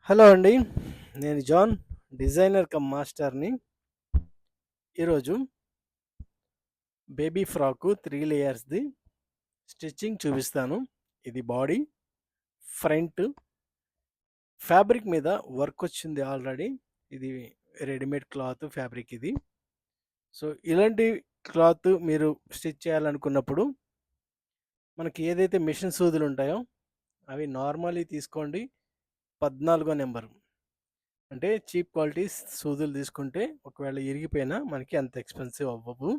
Hello అండి. నేను John, designer come మాస్టర్‌ని. ఈరోజు బేబీ ఫ్రాకు 3 లేయర్స్‌ది స్టిచ్చింగ్ చూపిస్తాను. ఇది బాడీ, ఫ్రంట్, ఫ్యాబ్రిక్ మీద వర్క్ వచ్చింది ఆల్రెడీ. ఇది రెడీమేడ్ క్లాత్ ఫ్యాబ్రిక్ ఇది. సో, ఇలాంటి క్లాత్ మీరు స్టిచ్ చేయాలనుకున్నప్పుడు మనకి ఏదైతే మిషన్ సూదులు ఉంటాయో అవి నార్మల్లీ తీసుకోండి. 14 నెంబరు. అంటే చీప్ క్వాలిటీ సూదులు తీసుకుంటే ఒకవేళ ఇరిగిపోయినా మనకి అంత ఎక్స్పెన్సివ్ అవ్వవు.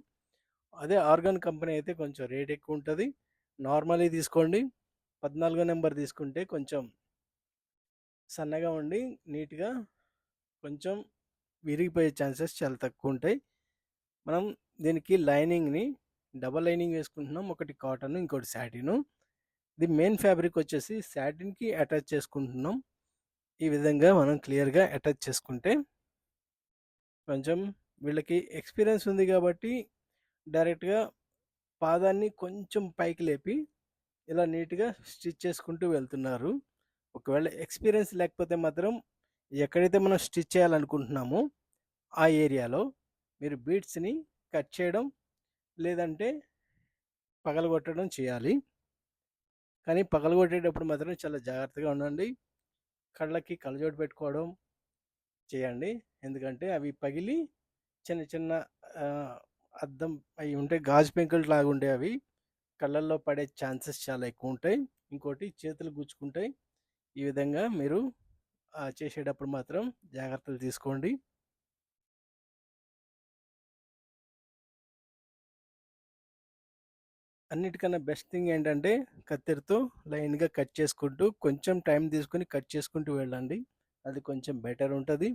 అదే ఆర్గాన్ కంపెనీ అయితే కొంచెం రేట్ ఎక్కువ ఉంటుంది. నార్మల్లీ తీసుకోండి. 14 నెంబర్ తీసుకుంటే కొంచెం సన్నగా ఉండి నీట్గా కొంచెం విరిగిపోయే ఛాన్సెస్ చాలా తక్కువ ఉంటాయి. మనం దీనికి లైనింగ్ని డబల్ లైనింగ్ వేసుకుంటున్నాం. ఒకటి కాటన్, ఇంకోటి శాటిను. ఇది మెయిన్ ఫ్యాబ్రిక్ వచ్చేసి శాటిన్కి అటాచ్ చేసుకుంటున్నాం. ఈ విధంగా మనం క్లియర్గా అటాచ్ చేసుకుంటే కొంచెం వీళ్ళకి ఎక్స్పీరియన్స్ ఉంది కాబట్టి డైరెక్ట్గా పాదాన్ని కొంచెం పైకి లేపి ఇలా నీట్గా స్టిచ్ చేసుకుంటూ వెళ్తున్నారు. ఒకవేళ ఎక్స్పీరియన్స్ లేకపోతే మాత్రం ఎక్కడైతే మనం స్టిచ్ చేయాలనుకుంటున్నామో ఆ ఏరియాలో మీరు బీడ్స్ని కట్ చేయడం లేదంటే పగలగొట్టడం చేయాలి. కానీ పగలగొట్టేటప్పుడు మాత్రం చాలా జాగ్రత్తగా ఉండండి. కళ్ళకి కళ్ళజోడు పెట్టుకోవడం చేయండి. ఎందుకంటే అవి పగిలి చిన్న చిన్న అద్దం అవి ఉంటాయి, గాజు పెంకులు లాగా ఉండే అవి కళ్ళల్లో పడే ఛాన్సెస్ చాలా ఎక్కువ ఉంటాయి. ఇంకోటి చేతులు గుచ్చుకుంటాయి. ఈ విధంగా మీరు చేసేటప్పుడు మాత్రం జాగ్రత్తలు తీసుకోండి. అన్నిటికన్నా బెస్ట్ థింగ్ ఏంటంటే కత్తెరతో లైన్గా కట్ చేసుకుంటూ కొంచెం టైం తీసుకుని కట్ చేసుకుంటూ వెళ్ళండి. అది కొంచెం బెటర్ ఉంటుంది.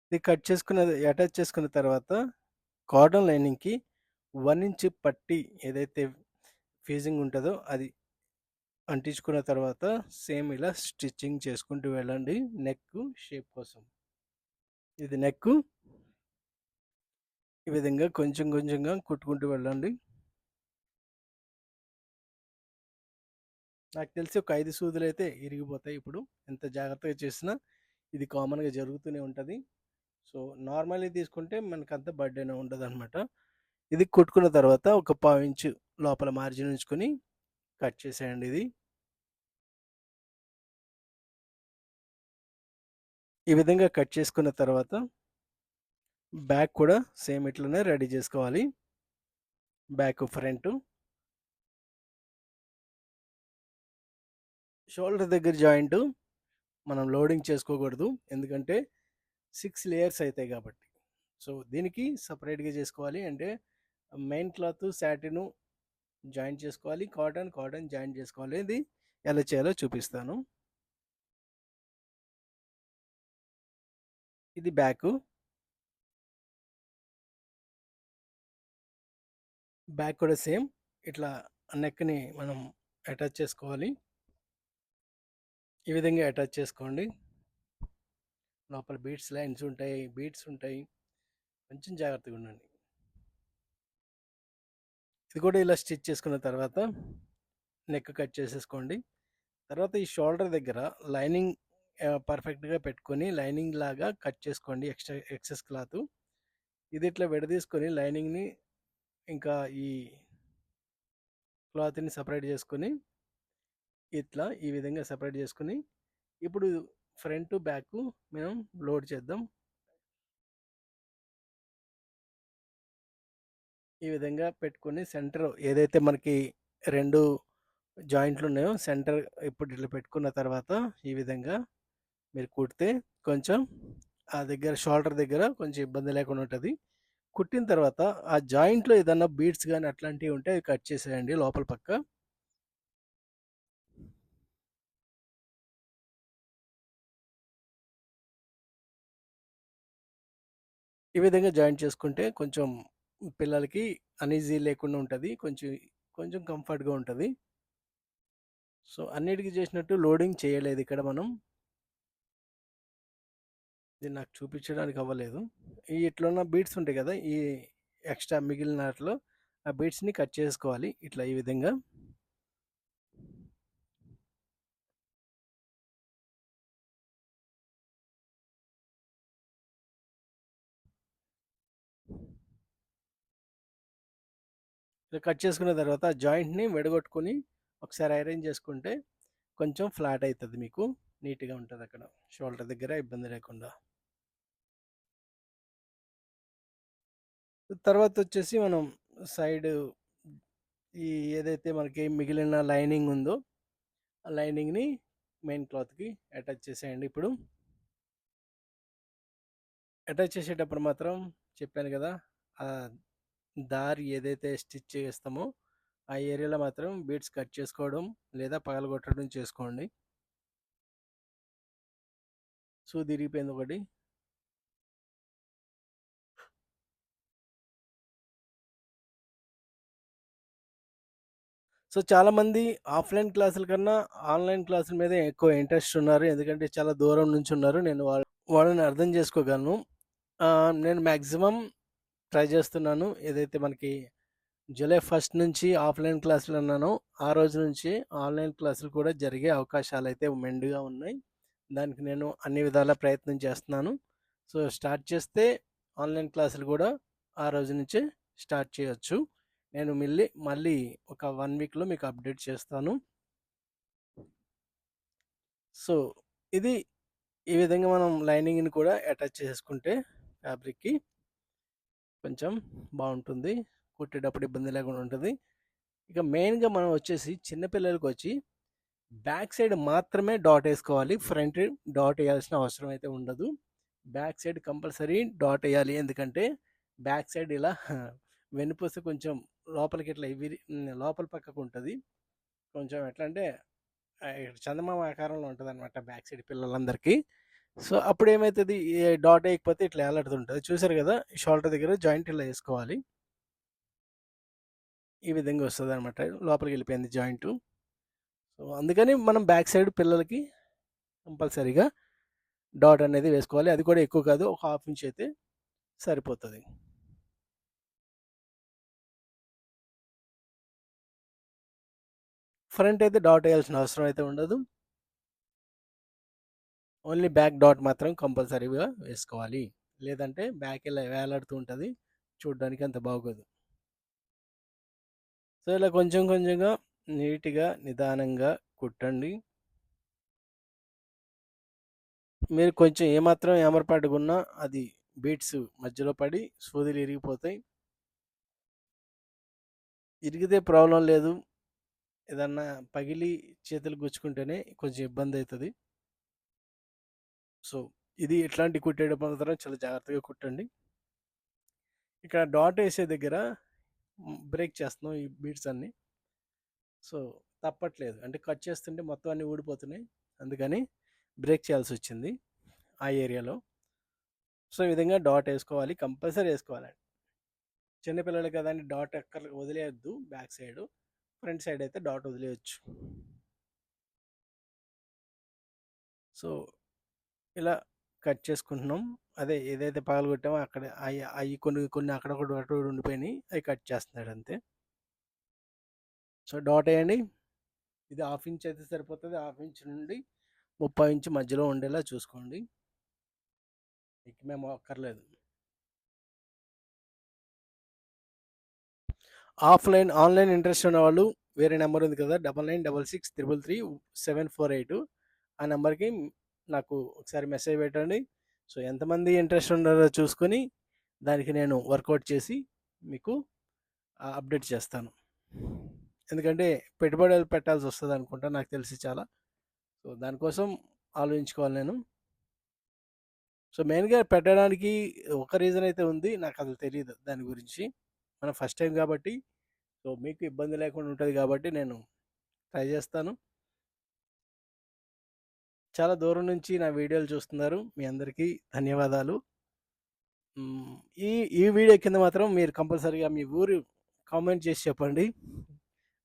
ఇది కట్ చేసుకున్నది అటాచ్ చేసుకున్న తర్వాత కాటన్ లైనింగ్కి 1 ఇంచ్ పట్టి ఏదైతే ఫీజింగ్ ఉంటుందో అది అంటించుకున్న తర్వాత సేమ్ ఇలా స్టిచ్చింగ్ చేసుకుంటూ వెళ్ళండి నెక్ షేప్ కోసం. ఇది నెక్. ఈ విధంగా కొంచెం కొంచెంగా కుట్టుకుంటూ వెళ్ళండి. నాకు తెలిసి ఒక 5 సూదులు అయితే ఇరిగిపోతాయి. ఇప్పుడు ఎంత జాగ్రత్తగా చేసినా ఇది కామన్గా జరుగుతూనే ఉంటుంది. సో నార్మల్లీ తీసుకుంటే మనకు అంత బర్డెన్ ఉండదు అనమాట. ఇది కుట్టుకున్న తర్వాత ఒక పావు ఇంచు లోపల మార్జిన్ ఉంచుకొని కట్ చేసేయండి. ఇది ఈ విధంగా కట్ చేసుకున్న తర్వాత బ్యాక్ కూడా సేమ్ ఇట్లనే రెడీ చేసుకోవాలి. బ్యాక్ ఫ్రంట్ షోల్డర్ దగ్గర జాయింట్ మనం లోడింగ్ చేసుకోకూడదు. ఎందుకంటే 6 లేయర్స్ అవుతాయి కాబట్టి. సో దీనికి సపరేట్గా చేసుకోవాలి. అంటే మెయిన్ క్లాత్ శాటిను జాయింట్ చేసుకోవాలి, కాటన్ కాటన్ జాయింట్ చేసుకోవాలి. ఇది ఎలా చేయాలో చూపిస్తాను. ఇది బ్యాక్. బ్యాక్ కూడా సేమ్ ఇట్లా నెక్ని మనం అటాచ్ చేసుకోవాలి. ఈ విధంగా అటాచ్ చేసుకోండి. లోపల బీడ్స్ లైన్స్ ఉంటాయి, బీడ్స్ ఉంటాయి. కొంచెం జాగ్రత్తగా ఉండండి. ఇది కూడా ఇలా స్టిచ్ చేసుకున్న తర్వాత నెక్ కట్ చేసేసుకోండి. తర్వాత ఈ షోల్డర్ దగ్గర లైనింగ్ పర్ఫెక్ట్గా పెట్టుకొని లైనింగ్ లాగా కట్ చేసుకోండి. ఎక్సెస్ క్లాత్ ఇది ఇట్లా విడదీసుకొని లైనింగ్ని ఇంకా ఈ క్లాత్ని సపరేట్ చేసుకొని ఇట్లా ఈ విధంగా సపరేట్ చేసుకుని ఇప్పుడు ఫ్రంట్ బ్యాక్ మనం లోడ్ చేద్దాం. ఈ విధంగా పెట్టుకొని సెంటర్ ఏదైతే మనకి 2 జాయింట్లు ఉన్నాయో సెంటర్ ఇప్పుడు ఇట్లా పెట్టుకున్న తర్వాత ఈ విధంగా మీరు కుడితే కొంచెం ఆ దగ్గర షోల్డర్ దగ్గర కొంచెం ఇబ్బంది లేకుండా ఉంటుంది. కుట్టిన తర్వాత ఆ జాయింట్లో ఏదన్నా బీడ్స్ కానీ అట్లాంటివి ఉంటే అవి కట్ చేసేయండి లోపల పక్క. ఈ విధంగా జాయింట్ చేసుకుంటే కొంచెం పిల్లలకి అనీజీ లేకుండా ఉంటుంది. కొంచెం కొంచెం కంఫర్ట్గా ఉంటుంది. సో అన్నిటికీ చేసినట్టు లోడింగ్ చేయలేదు ఇక్కడ మనం. ఇది నాకు చూపించడానికి అవ్వలేదు. ఈ ఇట్లా ఉన్న బీడ్స్ ఉంటాయి కదా, ఈ ఎక్స్ట్రా మిగిలిన వాటిలో ఆ బీడ్స్ని కట్ చేసుకోవాలి ఇట్లా ఈ విధంగా. కట్ చేసుకున్న తర్వాత జాయింట్‌ని విడగొట్టుకొని ఒకసారి ఐరన్ చేసుకుంటే కొంచెం ఫ్లాట్ అవుతుంది, మీకు నీట్‌గా ఉంటది అక్కడ షోల్డర్ దగ్గర ఇబ్బంది లేకుండా. తర్వాత వచ్చేసి మనం సైడ్ ఈ ఏదైతే మనకి మిగిలిన లైనింగ్ ఉందో ఆ లైనింగ్‌ని మెయిన్ క్లాత్‌కి అటాచ్ చేసేయండి. ఇప్పుడు అటాచ్ చేసేటప్పుడు మాత్రం చెప్పాను కదా, ఆ దారి ఏదైతే స్టిచ్ చేస్తామో ఆ ఏరియాలో మాత్రం బీడ్స్ కట్ చేసుకోవడం లేదా పగలగొట్టడం చేసుకోండి. సూది ఇరిగిపోయింది ఒకటి. సో చాలామంది ఆఫ్లైన్ క్లాసుల కన్నా ఆన్లైన్ క్లాసుల మీదే ఎక్కువ ఇంట్రెస్ట్ ఉన్నారు, ఎందుకంటే చాలా దూరం నుంచి ఉన్నారు. నేను వాళ్ళని అర్థం చేసుకోగలను. నేను మ్యాక్సిమం ట్రై చేస్తున్నాను. ఏదైతే మనకి జూలై 1 నుంచి ఆఫ్లైన్ క్లాసులు అన్నానో ఆ రోజు నుంచి ఆన్లైన్ క్లాసులు కూడా జరిగే అవకాశాలు అయితే మెండుగా ఉన్నాయి. దానికి నేను అన్ని విధాల ప్రయత్నం చేస్తున్నాను. సో స్టార్ట్ చేస్తే ఆన్లైన్ క్లాసులు కూడా ఆ రోజు నుంచే స్టార్ట్ చేయొచ్చు. నేను మళ్ళీ ఒక 1 వీక్లో మీకు అప్డేట్ చేస్తాను. సో ఇది ఈ విధంగా మనం లైనింగ్ని కూడా అటాచ్ చేసుకుంటే ఫ్యాబ్రిక్కి కొంచెం బాగుంటుంది, కుట్టేటప్పుడు ఇబ్బంది లేకుండా ఉంటుంది. ఇక మెయిన్గా మనం వచ్చేసి చిన్నపిల్లలకి వచ్చి బ్యాక్ సైడ్ మాత్రమే డాట్ వేసుకోవాలి, ఫ్రంట్ డాట్ వేయాల్సిన అవసరం అయితే ఉండదు. బ్యాక్ సైడ్ కంపల్సరీ డాట్ వేయాలి, ఎందుకంటే బ్యాక్ సైడ్ ఇలా వెన్నుపూస కొంచెం లోపలికి ఇట్లా లోపల పక్కకు ఉంటుంది. కొంచెం ఎట్లా అంటే చందమామ ఆకారంలో ఉంటుంది అనమాట బ్యాక్ సైడ్ పిల్లలందరికీ. సో అప్పుడు ఏమవుతుంది, డాట్ వేయకపోతే ఇట్లా ఏలాడుతుంటుంది. చూసారు కదా, షోల్డర్ దగ్గర జాయింట్ ఇలా వేసుకోవాలి. ఈ విధంగా వస్తుంది అనమాట, లోపలికి వెళ్ళిపోయింది జాయింట్. సో అందుకని మనం బ్యాక్ సైడ్ పిల్లలకి కంపల్సరీగా డాట్ అనేది వేసుకోవాలి. అది కూడా ఎక్కువ కాదు, ఒక 1/2 ఇంచ్ అయితే సరిపోతుంది. ఫ్రంట్ అయితే డాట్ వేయాల్సిన అవసరం అయితే ఉండదు, ఓన్లీ బ్యాక్ డాట్ మాత్రం కంపల్సరీగా వేసుకోవాలి. లేదంటే బ్యాక్ ఇలా వేలాడుతూ ఉంటుంది, చూడడానికి అంత బాగోదు. సో ఇలా కొంచెం కొంచెంగా నీట్గా నిదానంగా కుట్టండి. మీరు కొంచెం ఏమాత్రం ఏమరపాటుకున్నా అది బీట్స్ మధ్యలో పడి సూదులు ఇరిగిపోతాయి. ఇరిగితే ప్రాబ్లం లేదు, ఏదన్నా పగిలి చేతులు గుచ్చుకుంటేనే కొంచెం ఇబ్బంది అవుతుంది. సో ఇది ఇట్లాంటి కుట్టేటప్పుడు మాత్రం చాలా జాగ్రత్తగా కుట్టండి. ఇక్కడ డాట్ వేసే దగ్గర బ్రేక్ చేస్తున్నాం ఈ బీట్స్ అన్నీ. సో తప్పట్లేదు, అంటే కట్ చేస్తుంటే మొత్తం అన్నీ ఊడిపోతున్నాయి, అందుకని బ్రేక్ చేయాల్సి వచ్చింది ఆ ఏరియాలో. సో ఈ విధంగా డాట్ వేసుకోవాలి, కంపల్సరీ వేసుకోవాలండి. చిన్నపిల్లలు కదండి, డాట్ ఎక్కడ వదిలేయద్దు. బ్యాక్ సైడ్, ఫ్రంట్ సైడ్ అయితే డాట్ వదిలేయచ్చు. సో ఇలా కట్ చేసుకుంటున్నాం. అదే ఏదైతే పగలగొట్టామో అక్కడ అవి కొన్ని కొన్ని అక్కడొకటి అటు ఉండిపోయినాయి, అవి కట్ చేస్తున్నాడు అంతే. సో డాట్ వేయండి. ఇది 1/2 ఇంచ్ అయితే సరిపోతుంది, 1/2 ఇంచ్ నుండి 30 ఇంచ్ మధ్యలో ఉండేలా చూసుకోండి, మేము అక్కర్లేదు. ఆన్లైన్ ఇంట్రెస్ట్ ఉన్న వాళ్ళు వేరే నెంబర్ ఉంది కదా, 9966333748, ఆ నెంబర్కి నాకు ఒకసారి మెసేజ్ పెట్టండి. సో ఎంతమంది ఇంట్రెస్ట్ ఉన్నారో చూసుకొని దానికి నేను వర్కౌట్ చేసి మీకు అప్డేట్ చేస్తాను. ఎందుకంటే పెట్టుబడులు పెట్టాల్సి వస్తుంది అనుకుంటా, నాకు తెలిసి చాలా. సో దానికోసం ఆలోచించుకోవాలి నేను. సో మెయిన్గా పెట్టడానికి ఒక రీజన్ అయితే ఉంది, నాకు అసలు తెలియదు దాని గురించి. మనం ఫస్ట్ టైం కాబట్టి, సో మీకు ఇబ్బంది లేకుండా ఉంటుంది కాబట్టి నేను ట్రై చేస్తాను. చాలా దూరం నుంచి నా వీడియోలు చూస్తున్నారు, మీ అందరికీ ధన్యవాదాలు. ఈ ఈ వీడియో కింద మాత్రం మీరు కంపల్సరీగా మీ ఊరు కామెంట్ చేసి చెప్పండి,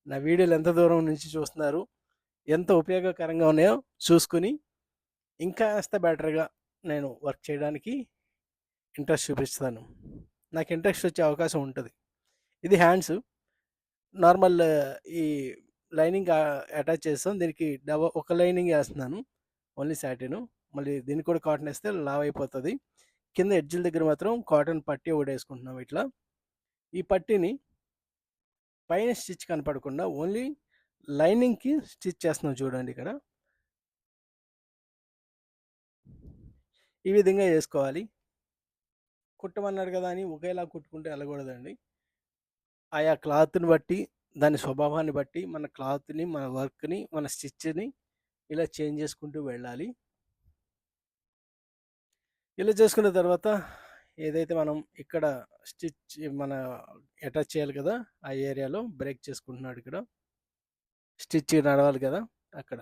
నా వీడియోలు ఎంత దూరం నుంచి చూస్తున్నారు, ఎంత ఉపయోగకరంగా ఉన్నాయో చూసుకుని ఇంకా కాస్త బెటర్గా నేను వర్క్ చేయడానికి ఇంట్రెస్ట్ చూపిస్తాను. నాకు ఇంట్రెస్ట్ వచ్చే అవకాశం ఉంటుంది. ఇది హ్యాండ్స్ నార్మల్, ఈ లైనింగ్ అటాచ్ చేస్తాం, దీనికి ఒక లైనింగ్ వేస్తున్నాను, ఓన్లీ సాటిన్. మళ్ళీ దీనికి కూడా కాటన్ వేస్తే లావ్ అయిపోతుంది. కింద ఎడ్జిల దగ్గర మాత్రం కాటన్ పట్టీ ఒకటి వేసుకుంటున్నాం ఇట్లా. ఈ పట్టీని పైన స్టిచ్ కనపడకుండా ఓన్లీ లైనింగ్కి స్టిచ్ చేస్తున్నాం చూడండి ఇక్కడ. ఈ విధంగా వేసుకోవాలి. కుట్టమన్నాడు కదా అని ఒకేలా కుట్టుకుంటే వెళ్ళకూడదండి. ఆయా క్లాత్ని బట్టి, దాని స్వభావాన్ని బట్టి మన క్లాత్ని, మన వర్క్ని, మన స్టిచ్ని ఇలా చేంజ్ చేసుకుంటూ వెళ్ళాలి. ఇలా చేసుకున్న తర్వాత ఏదైతే మనం ఇక్కడ స్టిచ్ మన అటాచ్ చేయాలి కదా, ఆ ఏరియాలో బ్రేక్ చేసుకుంటున్నాడు ఇక్కడ. స్టిచ్ నడవాలి కదా అక్కడ.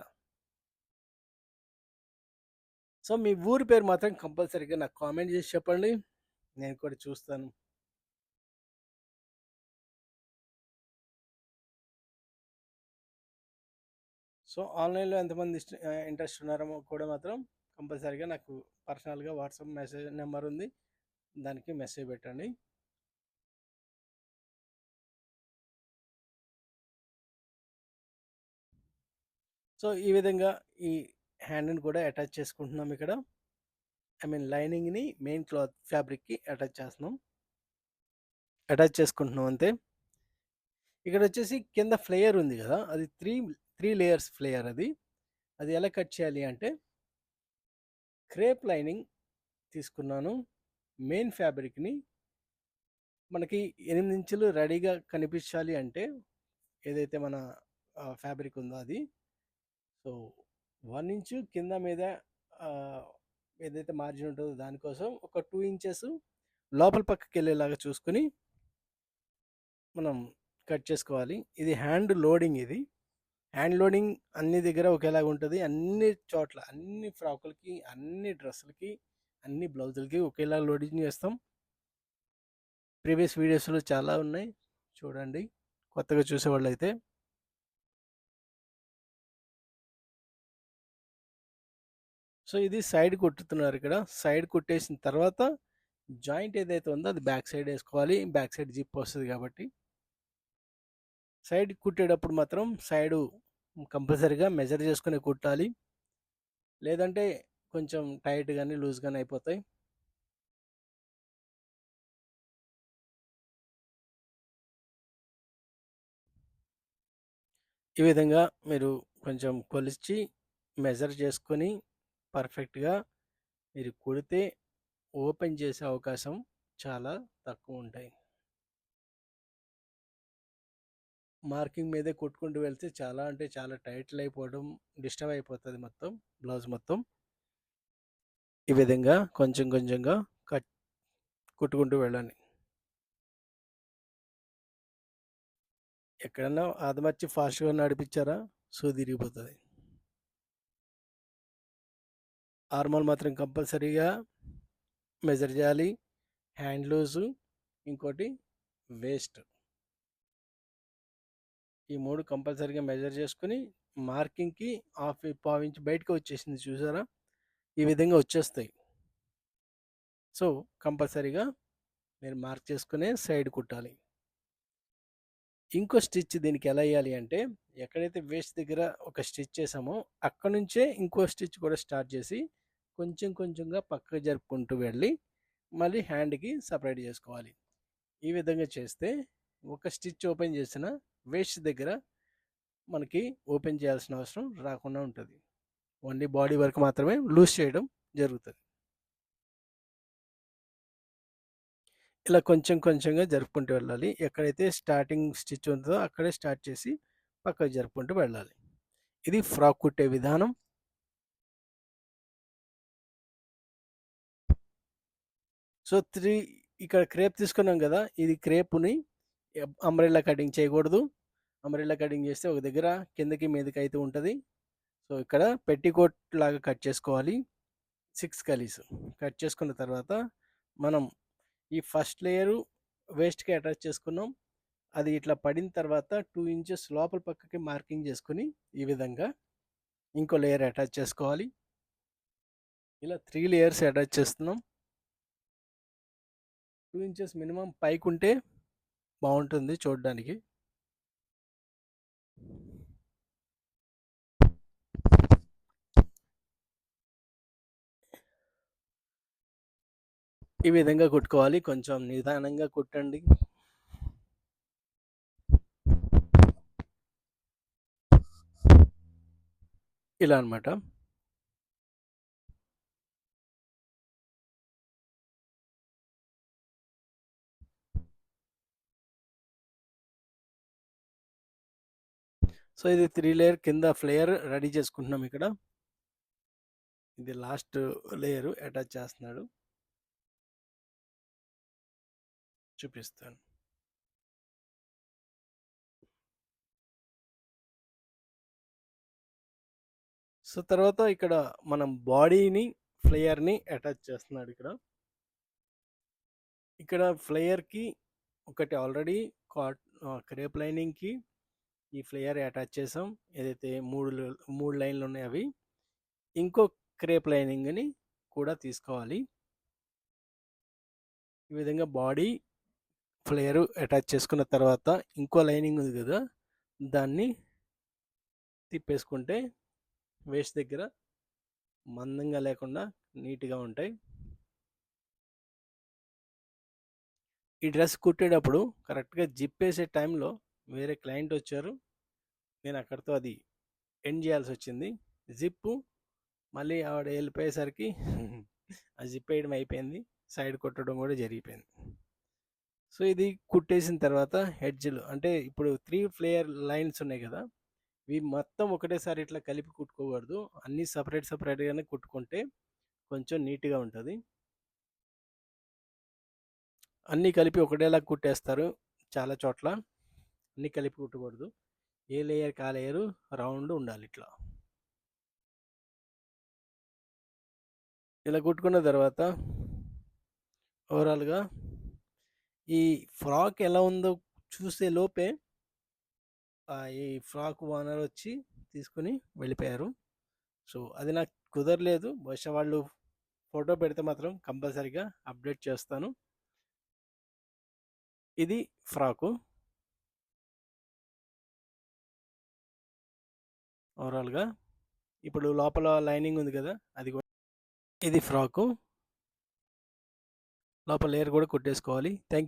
సో మీ ఊరి పేరు మాత్రం కంపల్సరీగా నాకు కామెంట్ చేసి చెప్పండి, నేను కూడా చూస్తాను. సో ఆన్లైన్లో ఎంతమంది ఇంట్రెస్ట్ ఉన్నారో కూడా మాత్రం కంపల్సరీగా నాకు పర్సనల్గా వాట్సాప్ మెసేజ్ నెంబర్ ఉంది, దానికి మెసేజ్ పెట్టండి. సో ఈ విధంగా ఈ హ్యాండ్ని కూడా అటాచ్ చేసుకుంటున్నాం ఇక్కడ. ఐ మీన్ లైనింగ్ని మెయిన్ క్లాత్ ఫ్యాబ్రిక్కి అటాచ్ చేస్తున్నాం, అటాచ్ చేసుకుంటున్నాం అంతే. ఇక్కడ వచ్చేసి కింద ఫ్లేయర్ ఉంది కదా, అది త్రీ లేయర్స్ ఫ్లేయర్. అది ఎలా కట్ చేయాలి అంటే, క్రేప్ లైనింగ్ తీసుకున్నాను. మెయిన్ ఫ్యాబ్రిక్ని మనకి 8 ఇంచులు రెడీగా కనిపించాలి అంటే, ఏదైతే మన ఫ్యాబ్రిక్ ఉందో అది, సో 1 ఇంచు కింద మీద ఏదైతే మార్జిన్ ఉంటుందో దానికోసం ఒక 2 ఇంచెస్ లోపల పక్కకి వెళ్ళేలాగా చూసుకొని మనం కట్ చేసుకోవాలి. ఇది హ్యాండ్ లోడింగ్. ఇది హ్యాండ్ లోడింగ్ అన్ని దగ్గర ఒకేలాగా ఉంటుంది. అన్ని చోట్ల, అన్ని ఫ్రాకులకి, అన్ని డ్రెస్సులకి, అన్ని బ్లౌజులకి ఒకేలా లోడింగ్ చేస్తాం. ప్రీవియస్ వీడియోస్లో చాలా ఉన్నాయి, చూడండి కొత్తగా చూసేవాళ్ళు అయితే. సో ఇది సైడ్ కుట్టుతున్నారు ఇక్కడ. సైడ్ కుట్టేసిన తర్వాత జాయింట్ ఏదైతే ఉందో అది బ్యాక్ సైడ్ వేసుకోవాలి. బ్యాక్ సైడ్ జిప్ వస్తుంది కాబట్టి సైడ్ కుట్టేటప్పుడు మాత్రం సైడు కంపల్సరీగా మెజర్ చేసుకుని కుట్టాలి, లేదంటే కొంచెం టైట్ కానీ లూజ్ కానీ అయిపోతాయి. ఈ విధంగా మీరు కొంచెం కొలిచి మెజర్ చేసుకొని పర్ఫెక్ట్గా మీరు కుడితే ఓపెన్ చేసే అవకాశం చాలా తక్కువ ఉంటాయి. మార్కింగ్ మీదే కుట్టుకుంటూ వెళ్తే చాలా అంటే చాలా టైట్లు అయిపోవడం, డిస్టర్బ్ అయిపోతుంది మొత్తం బ్లౌజ్ మొత్తం. ఈ విధంగా కొంచెం కొంచెంగా కుట్టుకుంటూ వెళ్ళండి. ఎక్కడన్నా ఆదమర్చి ఫాస్ట్గా నడిపించారా సూది ఇరిగిపోతుంది. ఆర్మల్ మాత్రం కంపల్సరీగా మెజర్ చేయాలి. హ్యాండ్ లూజు, ఇంకోటి వేస్ట్, ఈ 3 కంపల్సరీగా మెజర్ చేసుకుని మార్కింగ్కి పావు ఇంచ్ బయటకు వచ్చేసింది చూసారా, ఈ విధంగా వచ్చేస్తాయి. సో కంపల్సరీగా మీరు మార్క్ చేసుకునే సైడ్ కుట్టాలి. ఇంకో స్టిచ్ దీనికి ఎలా వేయాలి అంటే, ఎక్కడైతే వేస్ట్ దగ్గర ఒక స్టిచ్ చేసామో అక్కడ నుంచే ఇంకో స్టిచ్ కూడా స్టార్ట్ చేసి కొంచెం కొంచెంగా పక్కకు జరుపుకుంటూ వెళ్ళి మళ్ళీ హ్యాండ్కి సపరేట్ చేసుకోవాలి. ఈ విధంగా చేస్తే ఒక స్టిచ్ ఓపెన్ చేసిన వేస్ట్ దగ్గర మనకి ఓపెన్ చేయాల్సిన అవసరం రాకుండా ఉంటుంది. ఓన్లీ బాడీ వరకు మాత్రమే లూజ్ చేయడం జరుగుతుంది. ఇలా కొంచెం కొంచెంగా జరుపుకుంటూ వెళ్ళాలి. ఎక్కడైతే స్టార్టింగ్ స్టిచ్ ఉంటుందో అక్కడే స్టార్ట్ చేసి పక్కకు జరుపుకుంటూ వెళ్ళాలి. ఇది ఫ్రాక్ కుట్టే విధానం. సో ఇక్కడ క్రేప్ తీసుకున్నాం కదా, ఇది క్రేపుని అంబ్రెల్లా కటింగ్ చేయకూడదు. అంబ్రెల్లా కటింగ్ చేస్తే ఒక దగ్గర కిందకి మీదకి అయితే ఉంటుంది. సో ఇక్కడ పెట్టికోట్ లాగా కట్ చేసుకోవాలి. 6 కలీస్ కట్ చేసుకున్న తర్వాత మనం ఈ ఫస్ట్ లేయరు వేస్ట్కి అటాచ్ చేసుకున్నాం. అది ఇట్లా పడిన తర్వాత 2 ఇంచెస్ లోపల పక్కకి మార్కింగ్ చేసుకుని ఈ విధంగా ఇంకో లేయర్ అటాచ్ చేసుకోవాలి. ఇలా 3 లేయర్స్ అటాచ్ చేస్తున్నాం. 2 ఇంచెస్ మినిమం పైకి ఉంటే బాగుంటుంది చూడడానికి. ఈ విధంగా కుట్టుకోవాలి. కొంచెం నిదానంగా కుట్టండి. ఇలా అనమాట. సో ఇది 3 లేయర్ కింద ఫ్లేయర్ రెడీ చేసుకుంటున్నాం ఇక్కడ. ఇది లాస్ట్ లేయర్ అటాచ్ చేస్తున్నాడు, చూపిస్తాను. సో తర్వాత ఇక్కడ మనం బాడీని ఫ్లేయర్ని అటాచ్ చేస్తున్నాడు ఇక్కడ. ఇక్కడ ఫ్లేయర్కి ఒకటి ఆల్రెడీ క్రేప్ లైనింగ్కి ఈ ఫ్లేయర్ అటాచ్ చేసాం. ఏదైతే మూడు లైన్లు ఉన్నాయో అవి. ఇంకో క్రేప్ లైనింగ్ని కూడా తీసుకోవాలి. ఈ విధంగా బాడీ ఫ్లేయర్ అటాచ్ చేసుకున్న తర్వాత ఇంకో లైనింగ్ ఉంది కదా, దాన్ని తిప్పేసుకుంటే వేస్ట్ దగ్గర మందంగా లేకుండా నీట్గా ఉంటాయి. ఈ డ్రెస్ కుట్టేటప్పుడు కరెక్ట్గా జిప్ వేసే టైంలో వేరే క్లయింట్ వచ్చారు. నేను అక్కడితో అది ఎండ్ చేయాల్సి వచ్చింది. జిప్పు మళ్ళీ ఆవిడ వెళ్ళిపోయేసరికి ఆ జిప్ వేయడం అయిపోయింది, సైడ్ కొట్టడం కూడా జరిగిపోయింది. సో ఇది కుట్టేసిన తర్వాత హెడ్జ్లు అంటే ఇప్పుడు 3 ఫ్లేయర్ లైన్స్ ఉన్నాయి కదా, ఇవి మొత్తం ఒకటేసారి ఇట్లా కలిపి కుట్టుకోకూడదు. అన్నీ సపరేట్గానే కుట్టుకుంటే కొంచెం నీట్గా ఉంటుంది. అన్నీ కలిపి ఒకటేలా కుట్టేస్తారు చాలా చోట్ల. అన్నీ కలిపి కుట్టకూడదు. ఏ లేయర్ కా లేయరు రౌండ్ ఉండాలి. ఇట్లా ఇలా కుట్టుకున్న తర్వాత ఓవరాల్గా ఈ ఫ్రాక్ ఎలా ఉందో చూసే లోపే ఈ ఫ్రాక్ ఓనర్ వచ్చి తీసుకుని వెళ్ళిపోయారు. సో అది నాకు కుదరలేదు. బహుశా వాళ్ళు ఫోటో పెడితే మాత్రం కంపల్సరీగా అప్డేట్ చేస్తాను. ఇది ఫ్రాకు ఓవరాల్గా. ఇప్పుడు లోపల లైనింగ్ ఉంది కదా, అది కూడా. ఇది ఫ్రాకు లోపల లేయర్ కూడా కుట్టేసుకోవాలి. Thank you.